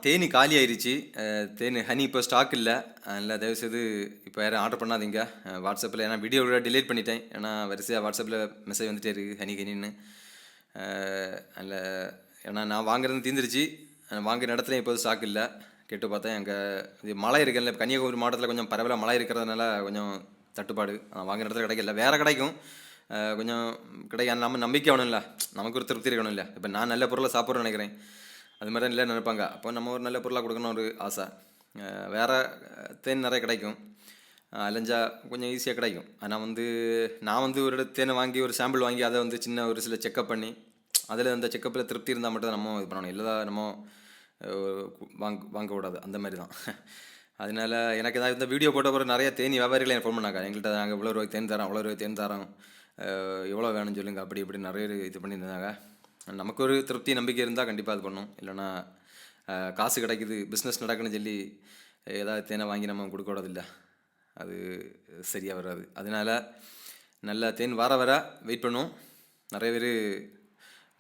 தேனி காலி ஆயிருச்சு. தேன் ஹனி இப்போ ஸ்டாக் இல்ல. அதனால தயவுசெய்து இப்போ யாரும் ஆர்டர் பண்ணாதீங்க. வாட்ஸ்அப்பில் ஏன்னா வீடியோ டிலீட் பண்ணிட்டேன். ஏன்னா வரிசையாக வாட்ஸ்அப்பில் மெசேஜ் வந்துட்டே இருக்குது ஹனி ஹனின்னு. அதில் ஏன்னா நான் வாங்குறது தீந்துருச்சு. வாங்குற இடத்துல இப்போது ஸ்டாக் இல்லை. கேட்டு பார்த்தேன் அங்கே இது மழை இருக்குல்ல, இப்போ கன்னியாகுமரி மாவட்டத்தில் கொஞ்சம் பரவலாக மழை இருக்கிறதுனால கொஞ்சம் தட்டுப்பாடு. வாங்குற இடத்துல கிடைக்கல, வேறு கிடைக்கும். கொஞ்சம் கிடைக்கும். நம்ம நம்பிக்கை வேணும்ல, நமக்கு ஒரு திருப்தி இருக்கணும் இல்லை. இப்போ நான் நல்ல பொருளை சாப்பிட்றேன்னு நினைக்கிறேன், அது மாதிரி இல்லை நினைப்பாங்க. அப்போ நம்ம ஒரு நல்ல பொருளாக கொடுக்கணும் ஒரு ஆசை. வேறு தேன் நிறைய கிடைக்கும், அலைஞ்சா கொஞ்சம் ஈஸியாக கிடைக்கும். ஆனால் நான் ஒரு தேனை வாங்கி ஒரு சாம்பிள் வாங்கி அதை சின்ன ஒரு சில செக்கப் பண்ணி அதில் அந்த செக்கப்பில் திருப்தி இருந்தால் மட்டும் தான் நம்ம இது பண்ணணும். இல்லை நம்ம வாங்கக்கூடாது, அந்த மாதிரி தான். அதனால எனக்கு ஏதாவது இந்த வீடியோ போட்ட பிறகு நிறைய தேனி வியாபாரிகளை எனக்கு ஃபோன் பண்ணாங்க. எங்கள்கிட்ட நாங்கள் இவ்வளோ ரூபாய் தேன் தரோம், அவ்வளோ ரூபாய் தேன் தரோம், எவ்வளோ வேணும்னு சொல்லுங்கள், அப்படி இப்படி நிறைய இது பண்ணியிருந்தாங்க. நமக்கு ஒரு திருப்தி நம்பிக்கை இருந்தால் கண்டிப்பாக அது பண்ணும். இல்லைன்னா காசு கிடைக்குது, பிஸ்னஸ் நடக்குன்னு சொல்லி ஏதாவது தேனை வாங்கி நம்ம கொடுக்கூடாதில்ல, அது சரியாக வராது. அதனால் நல்ல தேன் வர வெயிட் பண்ணுவோம். நிறைய பேர்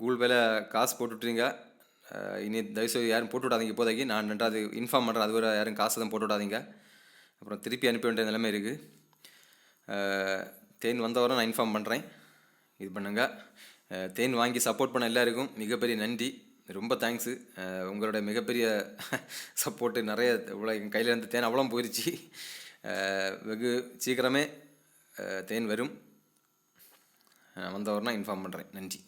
கூகுள் பேல காசு போட்டுவிட்றீங்க. இனி தயவுசெய்து யாரும் போட்டு விடாதீங்க இப்போதைக்கு. நான் ரெண்டாவது இன்ஃபார்ம் பண்ணுறேன், அது வரை யாரும் காசு தான் போட்டு விடாதீங்க. அப்புறம் திருப்பி அனுப்ப வேண்டிய நிலைமை இருக்குது. தேன் வந்தவரை நான் இன்ஃபார்ம் பண்ணுறேன், இது பண்ணுங்கள். தேன் வாங்கி சப்போர்ட் பண்ண எல்லாருக்கும் மிகப்பெரிய நன்றி, ரொம்ப தேங்க்ஸு. உங்களோட மிகப்பெரிய சப்போர்ட்டு நிறைய இவ்வளோ என் கையில் இருந்த தேன் அவ்வளோ போயிடுச்சு. வெகு சீக்கிரமே தேன் வரும். வந்தவரை நான் இன்ஃபார்ம் பண்ணுறேன். நன்றி.